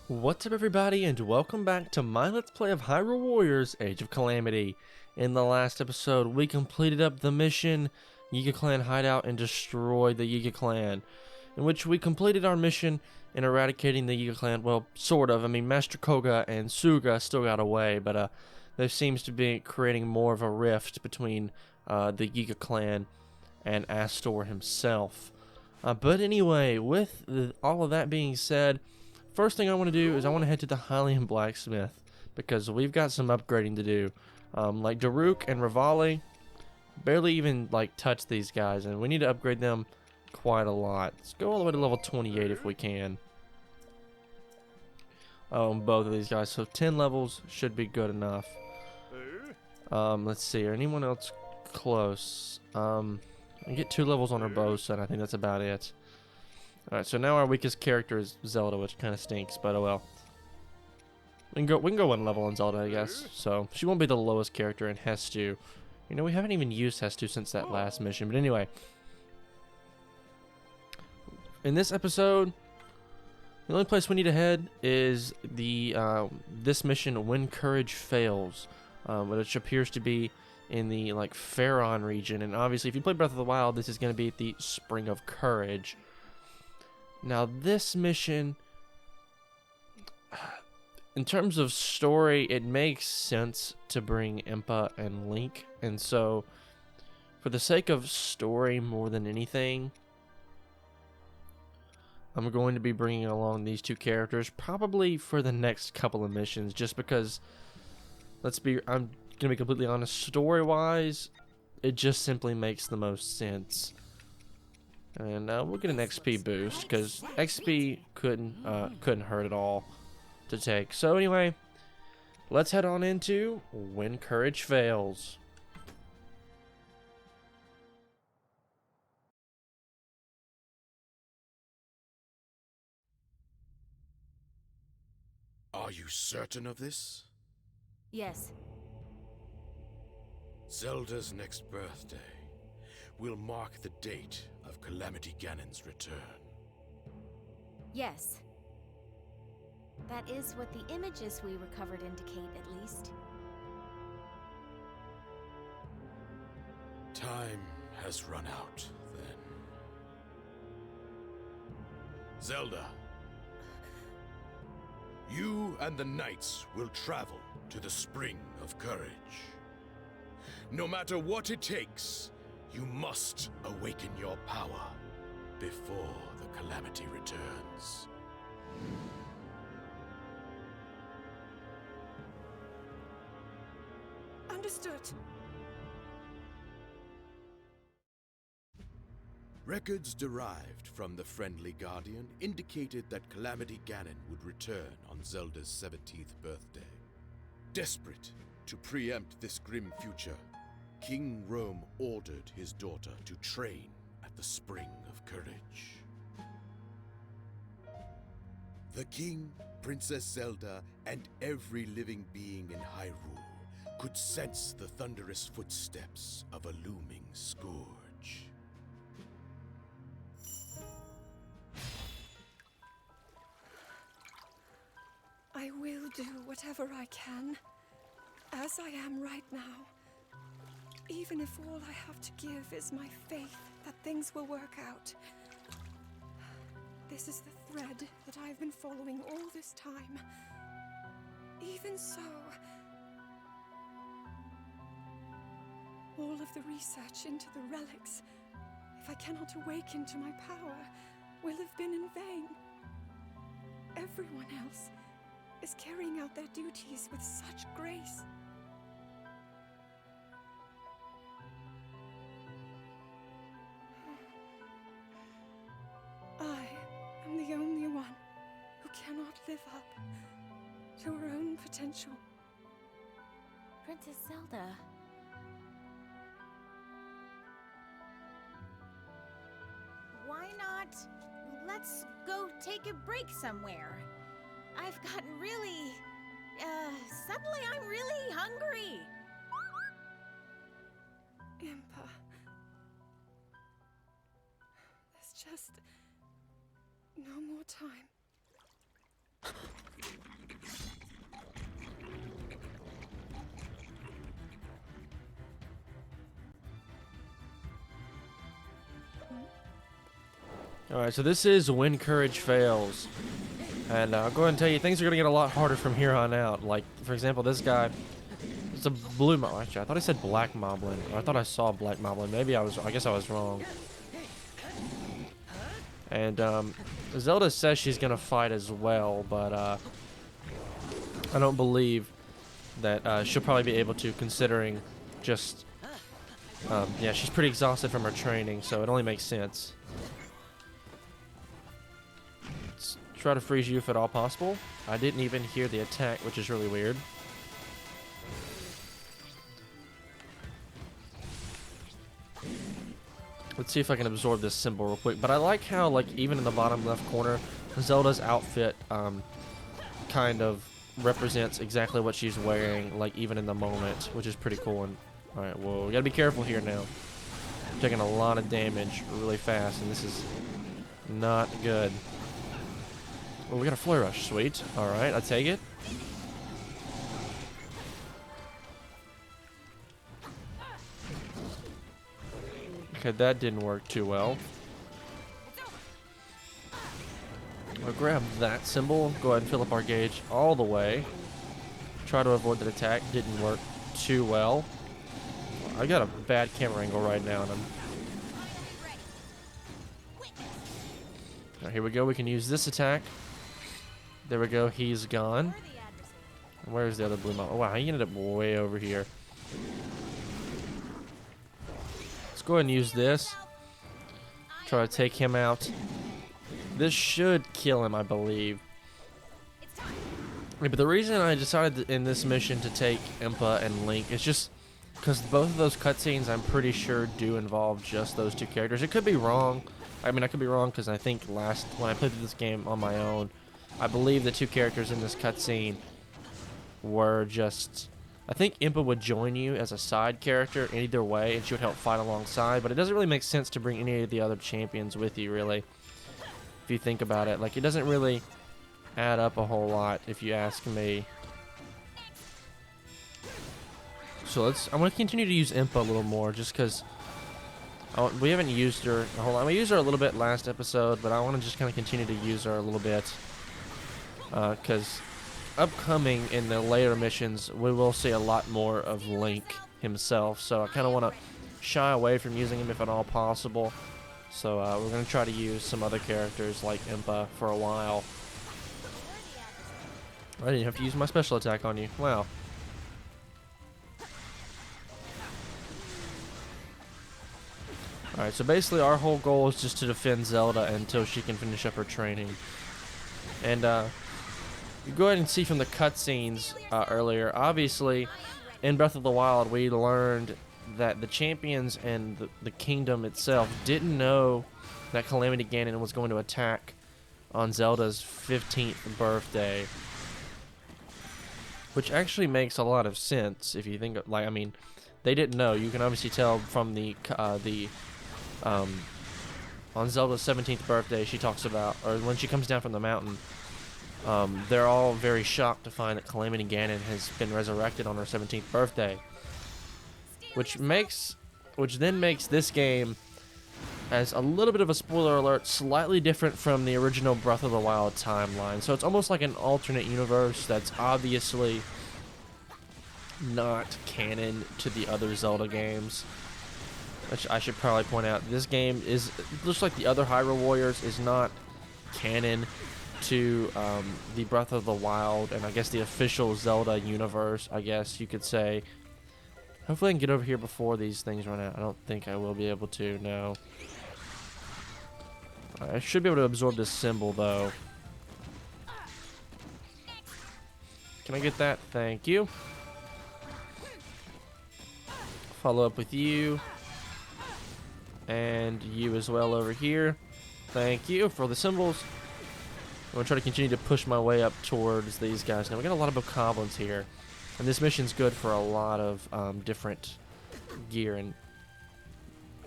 What's up everybody, and welcome back to my Let's Play of Hyrule Warriors Age of Calamity. In the last episode, we completed up the mission, Yiga Clan Hideout, and destroyed the Yiga Clan, in which we completed our mission in eradicating the Yiga Clan. Well, sort of. I mean, Master Koga and Suga still got away, but there seems to be creating more of a rift between the Yiga Clan and Astor himself. But anyway, with all of that being said, first thing I want to do is I want to head to the Hylian Blacksmith, because we've got some upgrading to do. Like Daruk and Rivali barely even touch these guys, and we need to upgrade them quite a lot. Let's go all the way to level 28 if we can. Both of these guys, so 10 levels should be good enough. Let's see, anyone else close? I get 2 levels on Urbosa, and I think that's about it. Alright, so now our weakest character is Zelda, which kind of stinks, but oh well. We can go 1 level on Zelda, I guess. So, she won't be the lowest character in Hestu. You know, we haven't even used Hestu since that last mission, but anyway. In this episode, the only place we need to head is the this mission, When Courage Fails, which appears to be in the Faron region, and obviously if you play Breath of the Wild, this is going to be at the Spring of Courage. Now this mission, in terms of story, it makes sense to bring Impa and Link, and so for the sake of story more than anything, I'm going to be bringing along these 2 characters probably for the next couple of missions, just because, I'm gonna be completely honest, story-wise, it just simply makes the most sense. And we'll get an XP boost, because XP couldn't hurt at all to take. So anyway, let's head on into When Courage Fails. Are you certain of this? Yes. Zelda's next birthday will mark the date of Calamity Ganon's return. Yes. That is what the images we recovered indicate, at least. Time has run out, then. Zelda, you and the knights will travel to the Spring of Courage. No matter what it takes, you must awaken your power before the Calamity returns. Understood. Records derived from the Friendly Guardian indicated that Calamity Ganon would return on Zelda's 17th birthday. Desperate to preempt this grim future, King Rome ordered his daughter to train at the Spring of Courage. The king, Princess Zelda, and every living being in Hyrule could sense the thunderous footsteps of a looming scourge. I will do whatever I can, as I am right now. Even if all I have to give is my faith that things will work out. This is the thread that I've been following all this time. Even so, all of the research into the relics, if I cannot awaken to my power, will have been in vain. Everyone else is carrying out their duties with such grace. I am the only one who cannot live up to her own potential. Princess Zelda. Why not? Let's go take a break somewhere. I've gotten really... suddenly I'm really hungry. Impa. There's just no more time. Alright, so this is when courage fails. And I'll go ahead and tell you, things are going to get a lot harder from here on out. Like, for example, this guy, it's a blue moblin. Actually, I thought I said black moblin. Or I thought I saw black moblin. Maybe I guess I was wrong. And Zelda says she's going to fight as well, but I don't believe that she'll probably be able to, considering just, yeah, she's pretty exhausted from her training, so it only makes sense. Let's try to freeze you if at all possible. I didn't even hear the attack, which is really weird. Let's see if I can absorb this symbol real quick. But I like how, like, even in the bottom left corner, Zelda's outfit kind of represents exactly what she's wearing, like, even in the moment, which is pretty cool. And all right, well, we gotta be careful here now. I'm taking a lot of damage really fast, and this is not good. Well, we got a flare rush, sweet. All right, I take it. Okay, that didn't work too well. I'll grab that symbol, go ahead and fill up our gauge all the way. Try to avoid that attack, didn't work too well. I got a bad camera angle right now, and Right, here we go, we can use this attack. There we go, he's gone. Where's the other blue mob? Oh wow, he ended up way over here. Let's go ahead and use this. Try to take him out. This should kill him, I believe. Yeah, but the reason I decided in this mission to take Impa and Link is just because both of those cutscenes, I'm pretty sure, do involve just those two characters. It could be wrong. I mean, I could be wrong because I think when I played through this game on my own, I believe the two characters in this cutscene were just... I think Impa would join you as a side character in either way, and she would help fight alongside, but it doesn't really make sense to bring any of the other champions with you, really. If you think about it, like, it doesn't really add up a whole lot, if you ask me. So I'm going to continue to use Impa a little more, just because we haven't used her a whole lot. We used her a little bit last episode, but I want to just kind of continue to use her a little bit, because upcoming in the later missions, we will see a lot more of Link himself, so I kind of want to shy away from using him if at all possible. So we're going to try to use some other characters like Impa for a while. I didn't have to use my special attack on you. Wow. Alright, so basically our whole goal is just to defend Zelda until she can finish up her training. And you go ahead and see from the cutscenes earlier, obviously in Breath of the Wild we learned that the champions and the kingdom itself didn't know that Calamity Ganon was going to attack on Zelda's 15th birthday. Which actually makes a lot of sense if you think, like, I mean, they didn't know. You can obviously tell from on Zelda's 17th birthday, she talks about, or when she comes down from the mountain, they're all very shocked to find that Calamity Ganon has been resurrected on her 17th birthday. Which then makes this game, as a little bit of a spoiler alert, slightly different from the original Breath of the Wild timeline. So it's almost like an alternate universe that's obviously not canon to the other Zelda games. Which I should probably point out, this game is, just like the other Hyrule Warriors, is not canon to the Breath of the Wild and I guess the official Zelda universe, I guess you could say. Hopefully I can get over here before these things run out. I don't think I will be able to, no. I should be able to absorb this symbol, though. Can I get that? Thank you. Follow up with you. And you as well over here. Thank you for the symbols. I'm going to try to continue to push my way up towards these guys. Now, we got a lot of bokoblins here. And this mission's good for a lot of different gear, and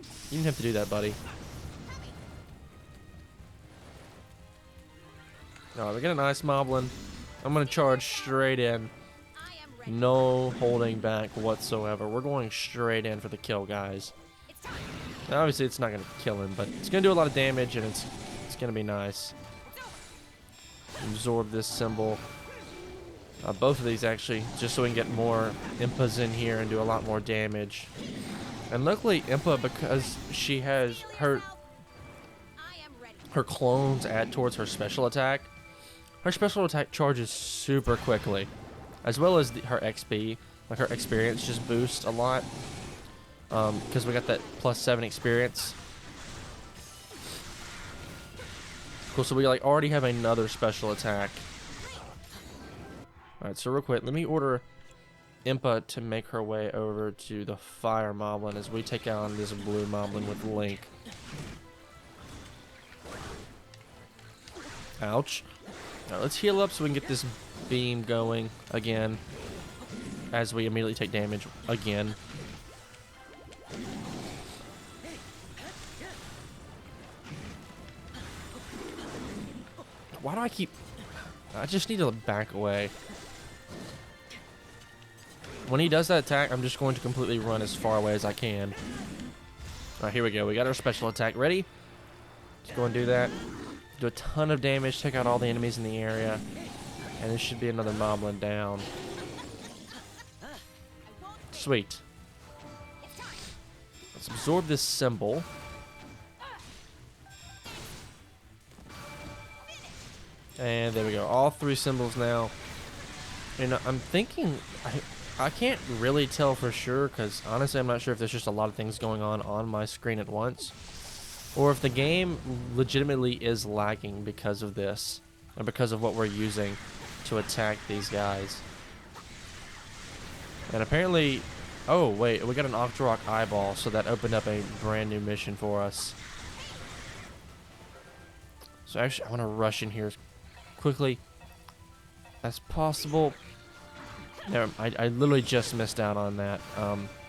you didn't have to do that, buddy. Alright, we got a nice moblin. I'm going to charge straight in. No holding back whatsoever. We're going straight in for the kill, guys. Now, obviously, it's not going to kill him, but it's going to do a lot of damage, and it's gonna be nice. Absorb this symbol. Both of these actually, just so we can get more Impas in here and do a lot more damage. And luckily Impa, because she has her clones add towards her special attack charges super quickly, as well as her XP. Like her experience just boosts a lot, because we got that +7 experience. Cool, so we like already have another special attack. Alright, so real quick, let me order Impa to make her way over to the fire moblin as we take on this blue moblin with Link. Ouch. Alright, let's heal up so we can get this beam going again as we immediately take damage again. Why do I keep... I just need to back away. When he does that attack, I'm just going to completely run as far away as I can. Alright, here we go. We got our special attack ready. Let's go and do that. Do a ton of damage, take out all the enemies in the area. And this should be another moblin down. Sweet. Let's absorb this symbol. And there we go. All 3 symbols now. And I'm thinking... I can't really tell for sure, because honestly I'm not sure if there's just a lot of things going on my screen at once, or if the game legitimately is lagging because of this, and because of what we're using to attack these guys. And apparently, oh wait, we got an Octorok eyeball, so that opened up a brand new mission for us. So actually I want to rush in here as quickly as possible. No, I literally just missed out on that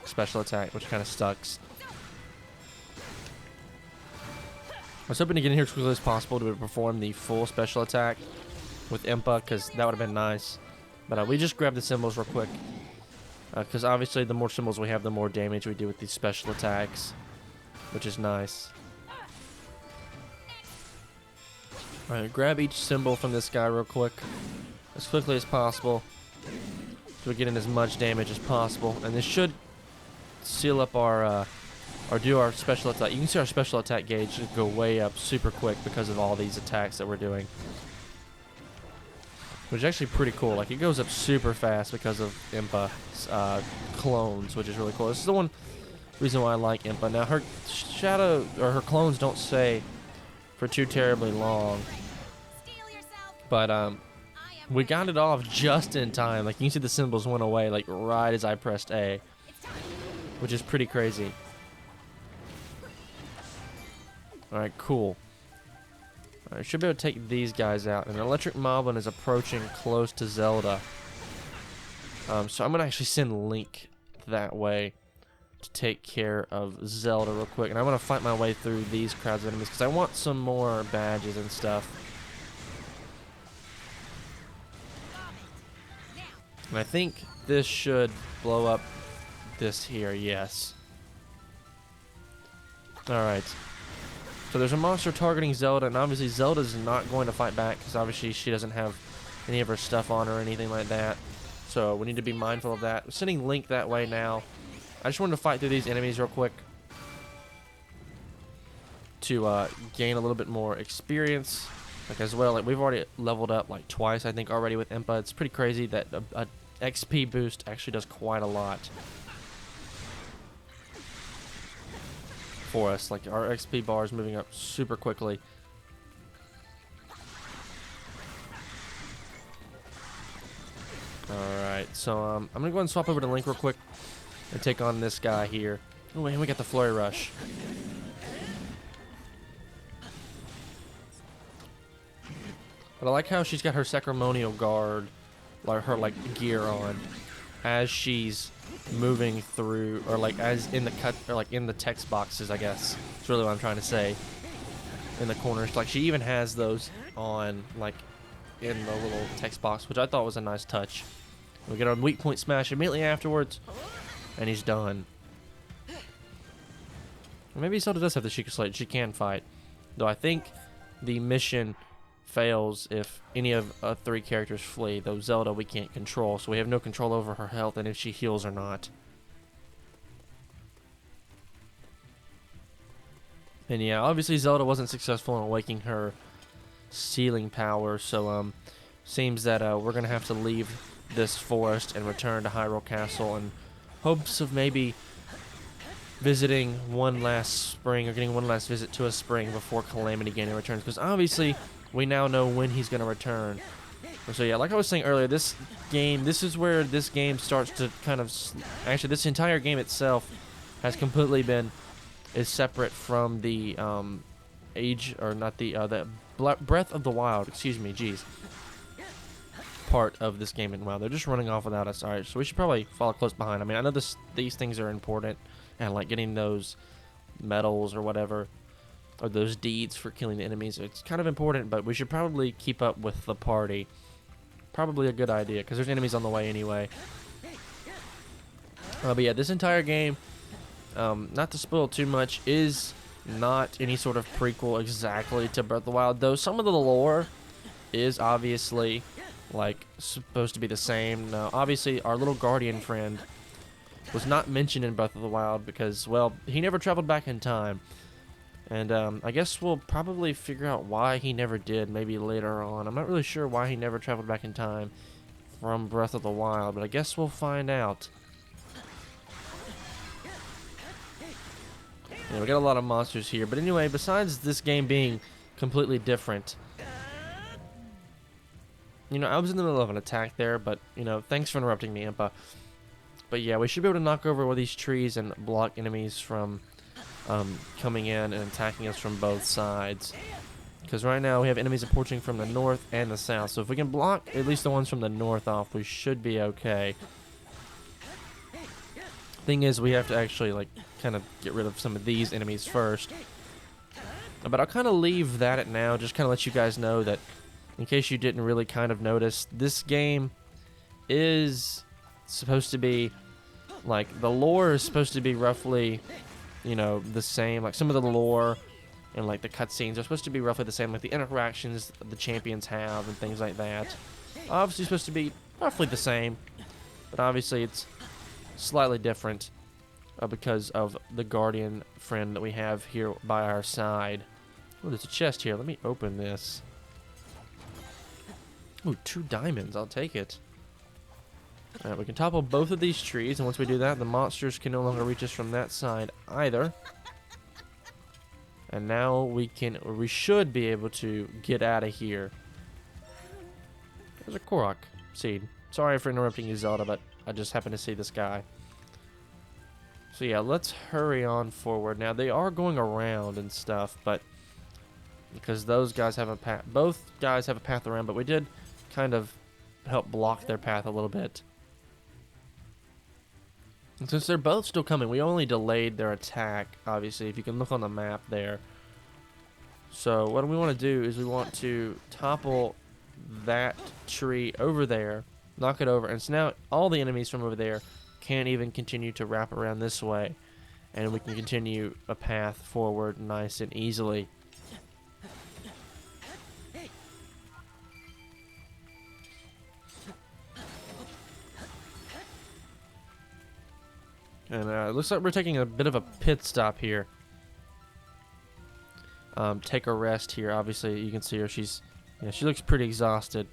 special attack, which kind of sucks. I was hoping to get in here as quickly as possible to perform the full special attack with Impa, because that would have been nice. But we just grabbed the symbols real quick, because obviously the more symbols we have, the more damage we do with these special attacks, which is nice. Alright, grab each symbol from this guy real quick, as quickly as possible, so we get in as much damage as possible, and this should seal up our or do our special attack. You can see our special attack gauge just go way up super quick because of all these attacks that we're doing, which is actually pretty cool. Like, it goes up super fast because of Impa's clones, which is really cool. This is the one reason why I like Impa. Now her shadow or her clones don't stay for too terribly long, but we got it off just in time. Like, you can see the symbols went away like right as I pressed A, which is pretty crazy. Alright, cool. I should be able to take these guys out. And Electric Moblin is approaching close to Zelda. So I'm going to actually send Link that way to take care of Zelda real quick. And I'm going to fight my way through these crowds of enemies because I want some more badges and stuff. And I think this should blow up this here, yes. Alright. So there's a monster targeting Zelda, and obviously Zelda's not going to fight back because obviously she doesn't have any of her stuff on or anything like that. So we need to be mindful of that. We're sending Link that way now. I just wanted to fight through these enemies real quick to gain a little bit more experience. Like, as well, like, we've already leveled up like twice, I think, already with Impa. It's pretty crazy that a XP boost actually does quite a lot for us. Like, our XP bar is moving up super quickly. Alright, so I'm gonna go ahead and swap over to Link real quick and take on this guy here. Oh, and we got the Flurry Rush. But I like how she's got her ceremonial guard, like her gear on, as she's moving through, or like as in the cut, or like in the text boxes, I guess. That's really what I'm trying to say. In the corners, like she even has those on, like in the little text box, which I thought was a nice touch. We get our weak point smash immediately afterwards, and he's done. Or maybe Zelda does have the Sheikah Slate. She can fight, though. I think the mission fails if any of 3 characters flee. Though Zelda we can't control, so we have no control over her health and if she heals or not. And yeah, obviously Zelda wasn't successful in awakening her sealing power, so seems that we're gonna have to leave this forest and return to Hyrule Castle in hopes of maybe visiting one last spring or getting one last visit to a spring before Calamity Ganon returns, because obviously we now know when he's gonna return. So yeah, like I was saying earlier, this is where this game starts to kind of actually this entire game itself has completely been is separate from the Breath of the Wild, excuse me, jeez, part of this game. And wow, they're just running off without us. Alright, so we should probably follow close behind. I mean, I know these things are important, and like getting those medals or whatever, or those deeds for killing the enemies, it's kind of important, but we should probably keep up with the party. Probably a good idea, because there's enemies on the way anyway. But yeah, this entire game, not to spoil too much, is not any sort of prequel exactly to Breath of the Wild, though some of the lore is obviously like supposed to be the same. Now, obviously our little guardian friend was not mentioned in Breath of the Wild because, well, he never traveled back in time. And I guess we'll probably figure out why he never did maybe later on. I'm not really sure why he never traveled back in time from Breath of the Wild, but I guess we'll find out. Yeah, we got a lot of monsters here, but anyway, besides this game being completely different, you know, I was in the middle of an attack there, but, you know, thanks for interrupting me, Impa. But yeah, we should be able to knock over one of these trees and block enemies from coming in and attacking us from both sides. Because right now we have enemies approaching from the north and the south, so if we can block at least the ones from the north off, we should be okay. Thing is, we have to actually, like, kind of get rid of some of these enemies first. But I'll kind of leave that at now, just kind of let you guys know that, in case you didn't really kind of notice, this game is supposed to be, like, the lore is supposed to be roughly, you know, the same. Like, some of the lore and, like, the cutscenes are supposed to be roughly the same, like the interactions the champions have and things like that. Obviously supposed to be roughly the same, but obviously it's slightly different because of the guardian friend that we have here by our side. Oh, there's a chest here. Let me open this. Ooh, 2 diamonds. I'll take it. Alright, we can topple both of these trees, and once we do that, the monsters can no longer reach us from that side either. And now we should be able to get out of here. There's a Korok seed. Sorry for interrupting you, Zelda, but I just happened to see this guy. So yeah, let's hurry on forward. Now, they are going around and stuff, but because those guys have a path, both guys have a path around, but we did kind of help block their path a little bit. And since they're both still coming, we only delayed their attack, obviously, if you can look on the map there. So what we want to do is we want to topple that tree over there, knock it over, and so now all the enemies from over there can't even continue to wrap around this way, and we can continue a path forward nice and easily. And it looks like we're taking a bit of a pit stop here. Take a rest here. Obviously, you can see her. She looks pretty exhausted.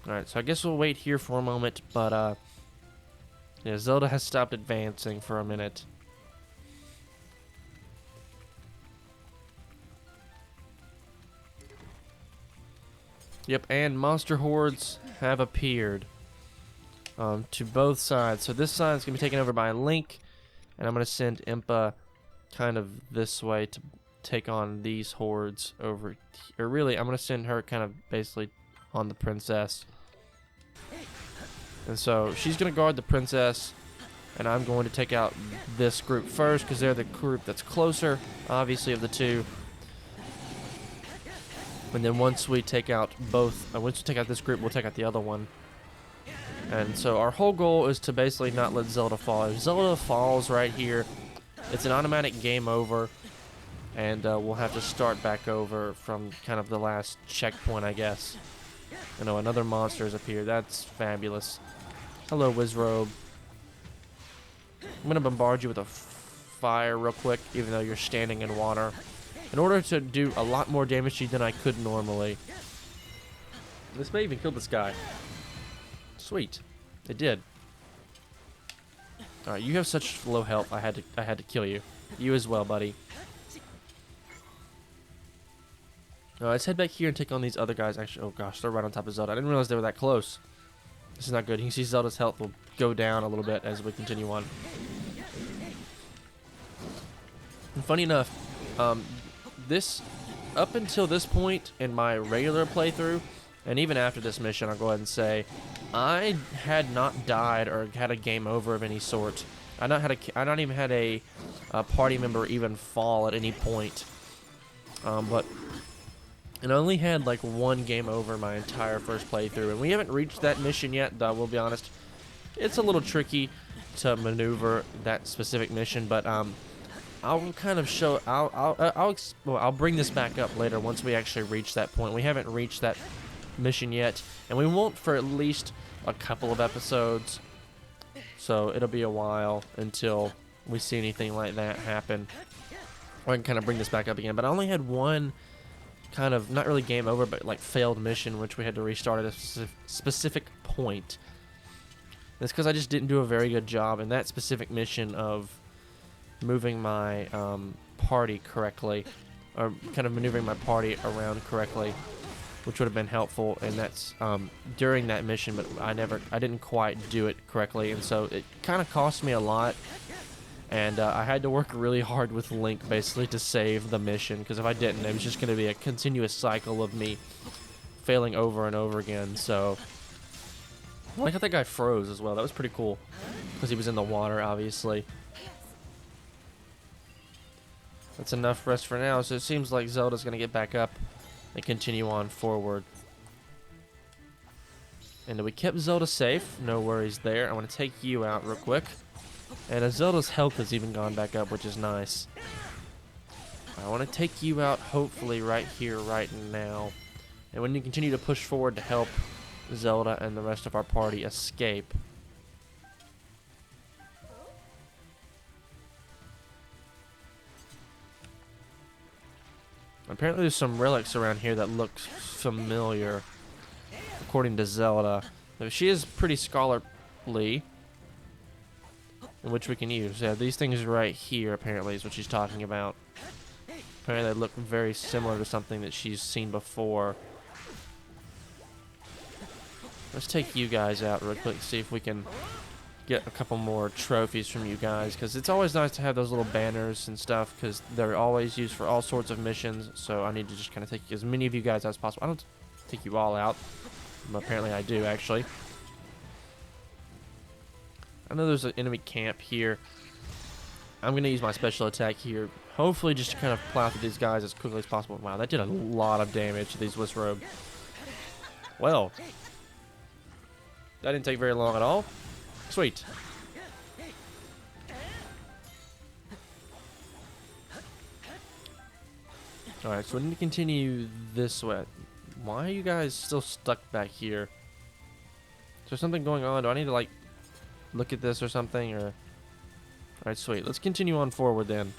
Alright, so I guess we'll wait here for a moment, but yeah, Zelda has stopped advancing for a minute. Yep, and monster hordes have appeared to both sides. So this side is going to be taken over by Link, and I'm going to send Impa kind of this way to take on these hordes over, or really, I'm going to send her kind of basically on the princess. And so she's going to guard the princess, and I'm going to take out this group first because they're the group that's closer, obviously, of the two. And then once we take out this group, we'll take out the other one. And so our whole goal is to basically not let Zelda fall. If Zelda falls right here, it's an automatic game over. and we'll have to start back over from kind of the last checkpoint, I guess. You know, another monster has appeared. That's fabulous. Hello, Wizrobe. I'm gonna bombard you with a fire real quick, even though you're standing in water, in order to do a lot more damage to you than I could normally. This may even kill this guy. Sweet, it did. All right, you have such low health. I had to kill you. You as well, buddy. All right, let's head back here and take on these other guys. Actually, oh gosh, they're right on top of Zelda. I didn't realize they were that close. This is not good. You can see Zelda's health will go down a little bit as we continue on. And funny enough, this up until this point in my regular playthrough, and even after this mission, I'll go ahead and say, I had not died or had a game over of any sort. I not even had a party member even fall at any point. But I only had like one game over my entire first playthrough, and we haven't reached that mission yet. Though we'll be honest, it's a little tricky to maneuver that specific mission, but I'll kind of show. I'll bring this back up later once we actually reach that point. We haven't reached that mission yet, and we won't for at least a couple of episodes. So it'll be a while until we see anything like that happen. I can kind of bring this back up again, but I only had one kind of not really game over, but like failed mission, which we had to restart at a specific point. That's because I just didn't do a very good job in that specific mission of moving my party correctly, or kind of maneuvering my party around correctly, which would have been helpful. And that's during that mission, but I didn't quite do it correctly, and so it kind of cost me a lot. And I had to work really hard with Link basically to save the mission, because if I didn't, it was just going to be a continuous cycle of me failing over and over again. So I like how that guy froze as well. That was pretty cool, because he was in the water, obviously. That's enough rest for now, so it seems like Zelda's going to get back up and continue on forward. And we kept Zelda safe, no worries there. I want to take you out real quick. And Zelda's health has even gone back up, which is nice. I want to take you out, hopefully, right here, right now. And when you continue to push forward to help Zelda and the rest of our party escape. Apparently there's some relics around here that look familiar, according to Zelda. She is pretty scholarly, in which we can use. Yeah, these things right here, apparently, is what she's talking about. Apparently they look very similar to something that she's seen before. Let's take you guys out real quick, see if we can get a couple more trophies from you guys, because it's always nice to have those little banners and stuff, because they're always used for all sorts of missions. So I need to just kind of take as many of you guys as possible. I don't take you all out, but apparently I do, actually. I know there's an enemy camp here. I'm going to use my special attack here, hopefully just to kind of plow through these guys as quickly as possible. Wow, that did a lot of damage to these Wizrobe. Well, that didn't take very long at all. Sweet. Alright, so we need to continue this way. Why are you guys still stuck back here? Is there something going on? Do I need to, like, look at this or something? Or alright, sweet. Let's continue on forward then.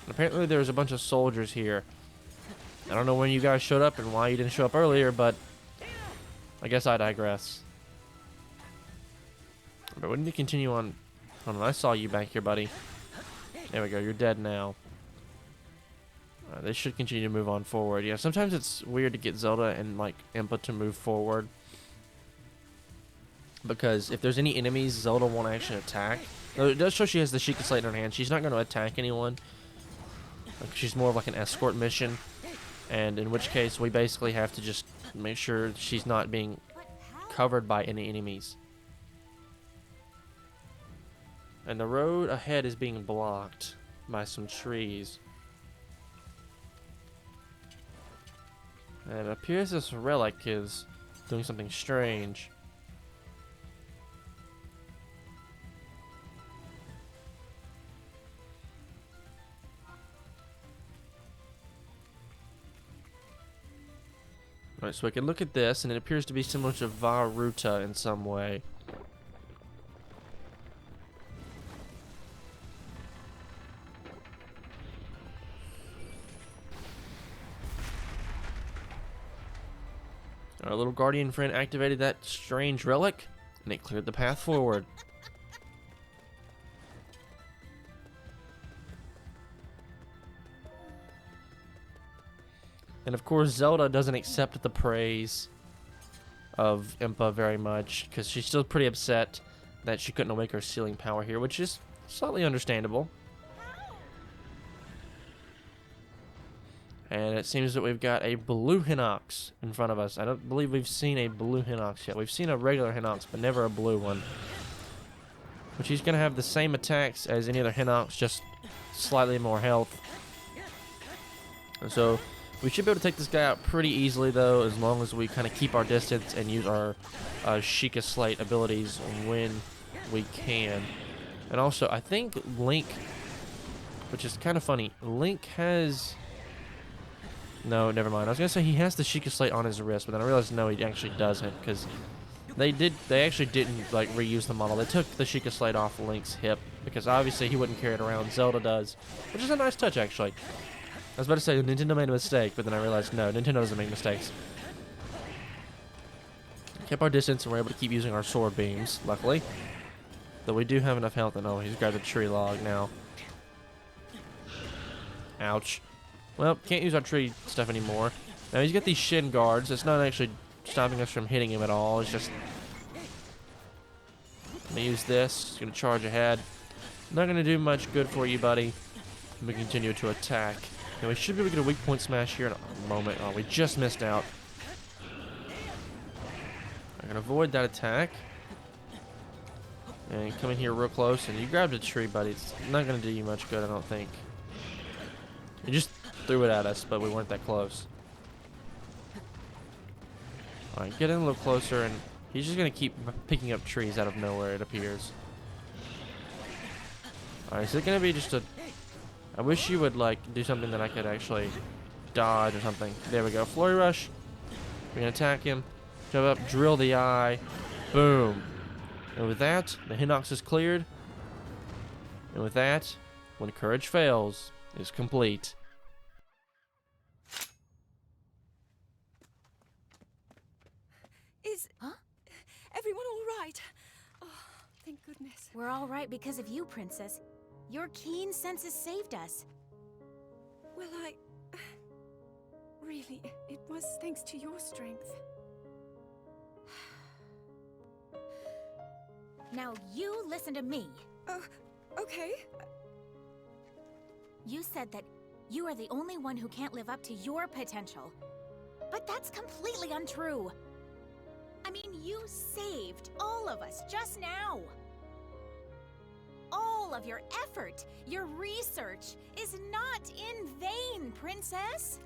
Apparently there's a bunch of soldiers here. I don't know when you guys showed up and why you didn't show up earlier, but I guess I digress. But we need to continue on. Hold on, I saw you back here, buddy. There we go, you're dead now. They should continue to move on forward. Yeah, sometimes it's weird to get Zelda and, like, Impa to move forward, because if there's any enemies, Zelda won't actually attack. Though it does show she has the Sheikah Slate in her hand. She's not going to attack anyone. Like, she's more of like an escort mission, and in which case we basically have to just make sure she's not being covered by any enemies. And the road ahead is being blocked by some trees. And it appears this relic is doing something strange. Alright, so we can look at this, and it appears to be similar to Varuta in some way. Our little guardian friend activated that strange relic, and it cleared the path forward. And of course, Zelda doesn't accept the praise of Impa very much, because she's still pretty upset that she couldn't awake her sealing power here, which is slightly understandable. And it seems that we've got a blue Hinox in front of us. I don't believe we've seen a blue Hinox yet. We've seen a regular Hinox, but never a blue one. Which he's going to have the same attacks as any other Hinox, just slightly more health. And so we should be able to take this guy out pretty easily, though, as long as we kind of keep our distance and use our Sheikah Slate abilities when we can. And also, I think Link, which is kind of funny, Link has... No, never mind. I was going to say he has the Sheikah Slate on his wrist, but then I realized no, he actually doesn't, because they actually didn't, like, reuse the model. They took the Sheikah Slate off Link's hip, because obviously he wouldn't carry it around. Zelda does, which is a nice touch, actually. I was about to say Nintendo made a mistake, but then I realized no, Nintendo doesn't make mistakes. Kept our distance, and we're able to keep using our sword beams, luckily. Though we do have enough health, and oh, he's grabbed a tree log now. Ouch. Well, can't use our tree stuff anymore. Now he's got these shin guards. It's not actually stopping us from hitting him at all. It's just... I'm gonna use this. It's gonna charge ahead. Not gonna do much good for you, buddy. We continue to attack. Now we should be able to get a weak point smash here in a moment. Oh, we just missed out. I'm gonna avoid that attack. And come in here real close. And you grabbed a tree, buddy. It's not gonna do you much good, I don't think. You just threw it at us, but we weren't that close. Alright, get in a little closer, and he's just gonna keep picking up trees out of nowhere, it appears. Alright, is it gonna be just a... I wish you would, like, do something that I could actually dodge or something. There we go. Flurry Rush. We're gonna attack him. Jump up, drill the eye. Boom. And with that, the Hinox is cleared. And with that, when courage fails, is complete. Is everyone all right? Oh, thank goodness. We're all right because of you, Princess. Your keen senses saved us. Well, really, it was thanks to your strength. Now you listen to me. Okay. You said that you are the only one who can't live up to your potential. But that's completely untrue. I mean, you saved all of us just now. All of your effort, your research, is not in vain, Princess.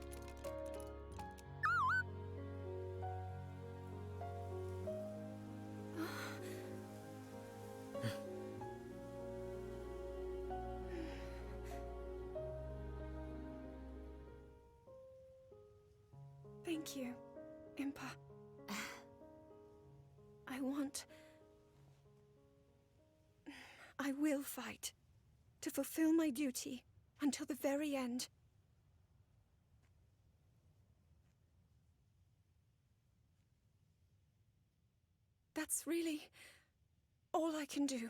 Thank you, Impa. I will fight to fulfill my duty until the very end. That's really all I can do.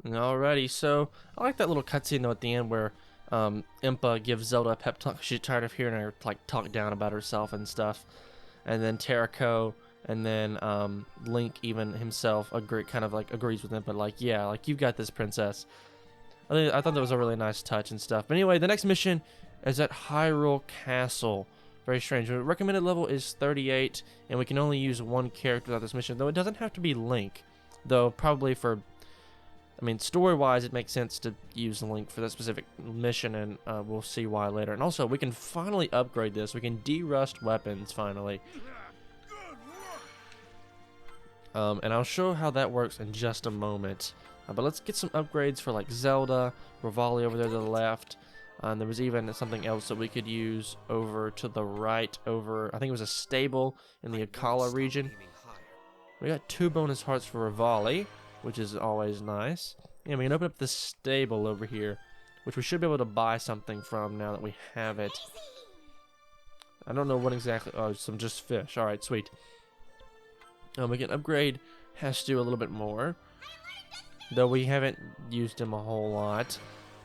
Alrighty, so I like that little cutscene though at the end where Impa gives Zelda a pep talk. She's tired of hearing her like talk down about herself and stuff. And then Terraco and then Link even himself kind of like agrees with Impa, like, yeah, like you've got this, princess. I thought that was a really nice touch and stuff. But anyway, the next mission is at Hyrule Castle. Very strange. The recommended level is 38, and we can only use one character without this mission, though it doesn't have to be Link. Though probably for, I mean, story-wise, it makes sense to use Link for that specific mission, and we'll see why later. And also, we can finally upgrade this. We can de-rust weapons, finally. And I'll show how that works in just a moment. But let's get some upgrades for, like, Zelda, Rivali over there to the left. And there was even something else that we could use over to the right, I think it was a stable in the Akala region. We got 2 bonus hearts for Rivali, which is always nice. And we can open up the stable over here, which we should be able to buy something from now that we have it. I don't know what exactly. Oh, some just fish. Alright, sweet. We can upgrade Hestu a little bit more, though we haven't used him a whole lot.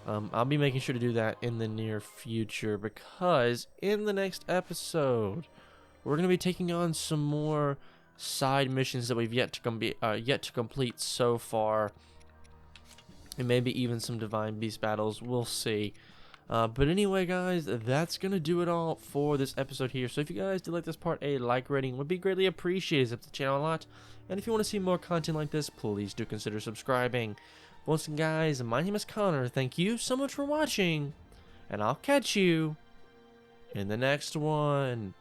I'll be making sure to do that in the near future, because in the next episode, we're going to be taking on some more side missions that we've yet to complete so far, and maybe even some Divine Beast battles. We'll see. But anyway, guys, that's going to do it all for this episode here. So if you guys did like this part, a like rating would be greatly appreciated. It helps the channel a lot. And if you want to see more content like this, please do consider subscribing. Once again, guys, my name is Connor. Thank you so much for watching, and I'll catch you in the next one.